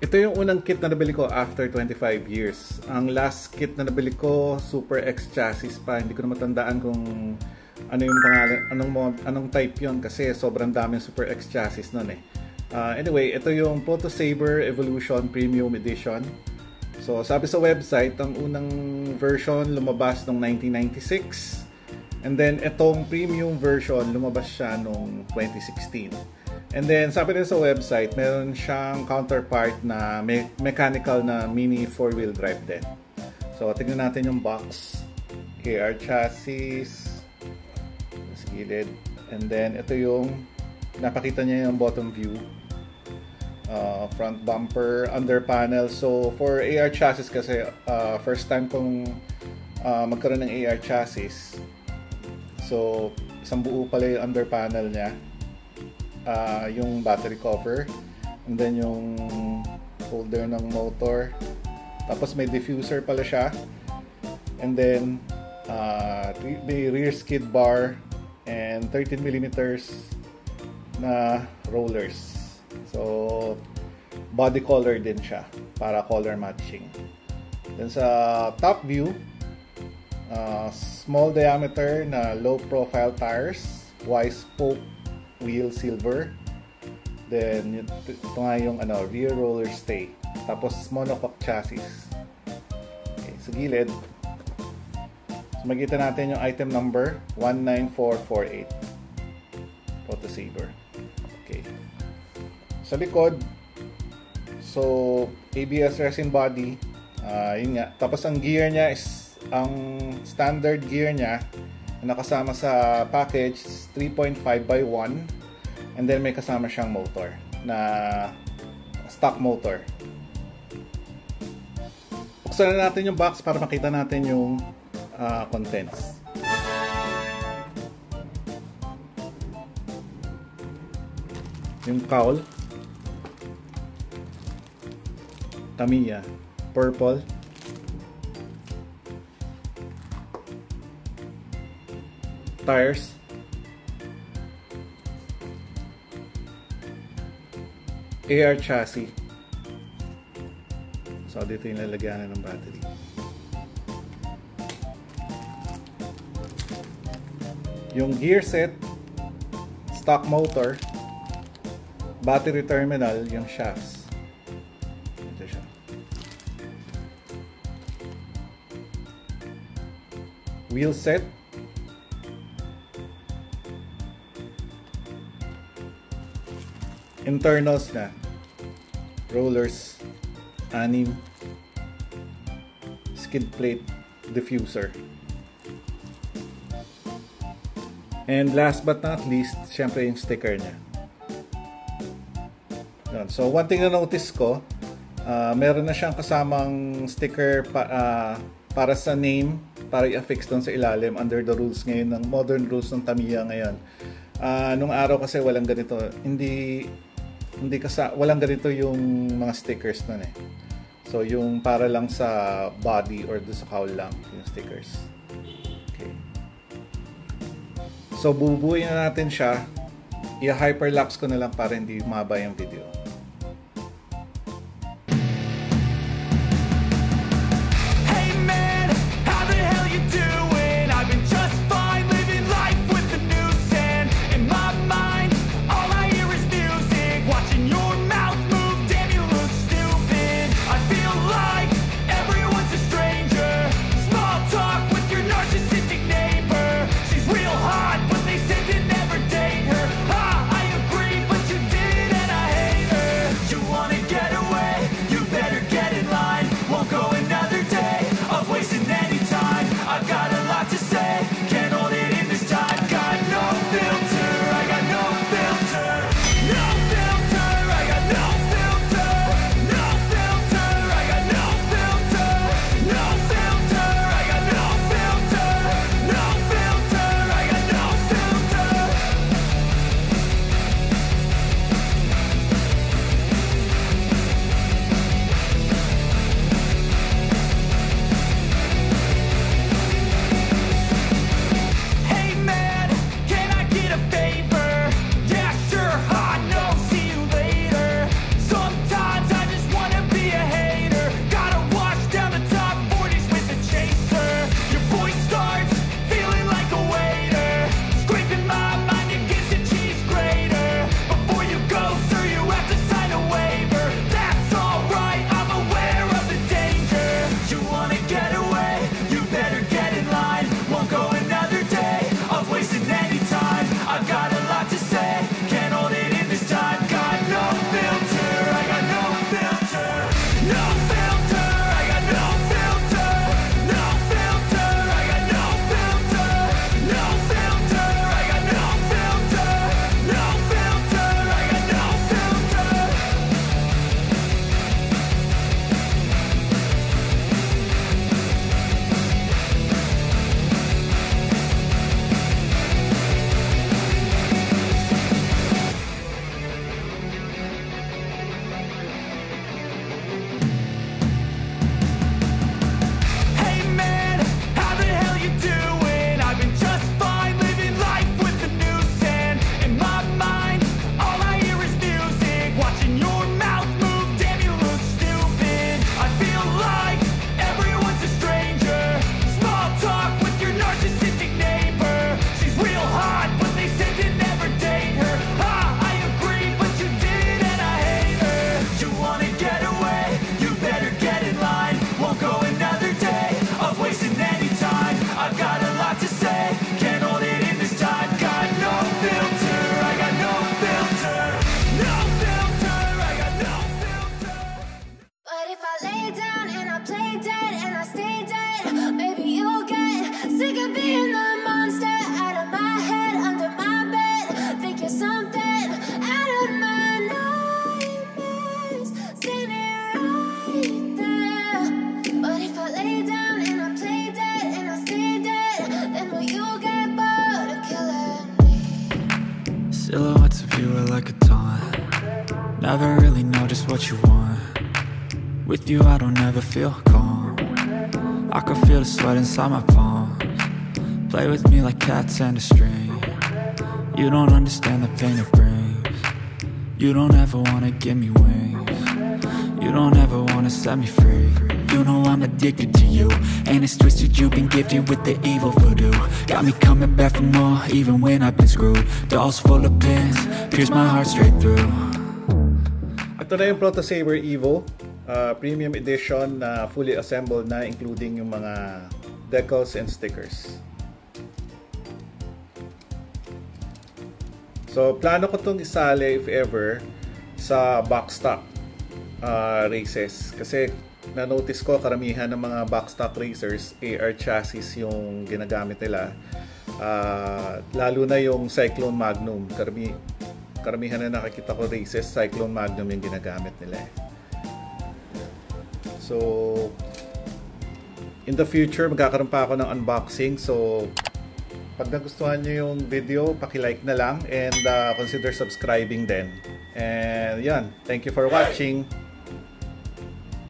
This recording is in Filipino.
Ito yung unang kit na nabili ko after 25 years. Ang last kit na nabili ko, Super X chassis pa. Hindi ko na matandaan kung ano yung pangalan, anong type yon kasi sobrang daming Super X chassis nun eh. Anyway, ito yung Proto Saber Evolution Premium Edition. So, sabi sa website, ang unang version lumabas noong 1996. And then, itong premium version lumabas siya noong 2016. And then, sabi rin sa website, meron siyang counterpart na mechanical na mini 4-wheel drive din. So, tingnan natin yung box. KR chassis. Sa gilid. And then, ito yung, napakita niya yung bottom view. Front bumper, under panel. So, for AR chassis kasi, first time kong magkaroon ng AR chassis. So, isang buo pala yung under panel niya. Yung battery cover, and then yung holder ng motor, tapos may diffuser pala siya, and then may rear skid bar and 13mm na rollers. So body color din siya para color matching. Then sa top view, small diameter na low profile tires, Y-spoke wheel silver. Then ito nga yung rear roller stay. Tapos monocoque chassis. Okay, sa gilid. So makita natin yung item number 19448. Proto Saber. Okay. Sa likod, so ABS resin body. Yun nga. Tapos ang gear niya is ang standard gear niya nakasama sa package 3.5x1, and then may kasama siyang motor na stock motor. Buksan na natin yung box para makita natin yung contents. Yung cowl, Tamiya purple, tires, AR chassis. So dito yung lalagyanan ng battery. Yung gear set, stock motor, battery terminal, yung shafts. Ito siya. Wheel set, internals na rollers, 6, skid plate, diffuser, and last but not least, syempre yung sticker niya. So one thing na notice ko, meron na siyang kasamang sticker para sa name, para i-affix doon sa ilalim under the rules ngayon ng modern rules ng Tamiya ngayon. Nung araw kasi walang ganito, walang ganito yung mga stickers nun eh. So yung para lang sa body or do sa cowl lang yung stickers. Okay. So bubuuin na natin siya. I-hyperlapse ko na lang para hindi umaba yung video. Hot, but they said to never date her. I agree, but you did, and I hate Silhouettes of you are like a taunt. Never really know just what you want. With you I don't ever feel calm. I can feel the sweat inside my palms. Play with me like cats and a string. You don't understand the pain it brings. You don't ever wanna give me wings. You don't ever wanna set me free. You know I'm addicted to you, and it's twisted, you've been gifted with the evil voodoo. Got me coming back for more, even when I've been screwed. Dolls full of pins, pierce my heart straight through. Ito na yung Proto Saber Evo Premium Edition na fully assembled na, including yung mga decals and stickers. So plano ko itong isali, if ever, sa box stock races, kasi na-notice ko karamihan ng mga box stock racers AR chassis yung ginagamit nila, lalo na yung Cyclone Magnum. Karamihan na nakikita ko races, Cyclone Magnum yung ginagamit nila. So in the future magkakaroon pa ako ng unboxing, so pag nagustuhan nyo yung video, paki-like na lang, and consider subscribing din. And yan, thank you for watching.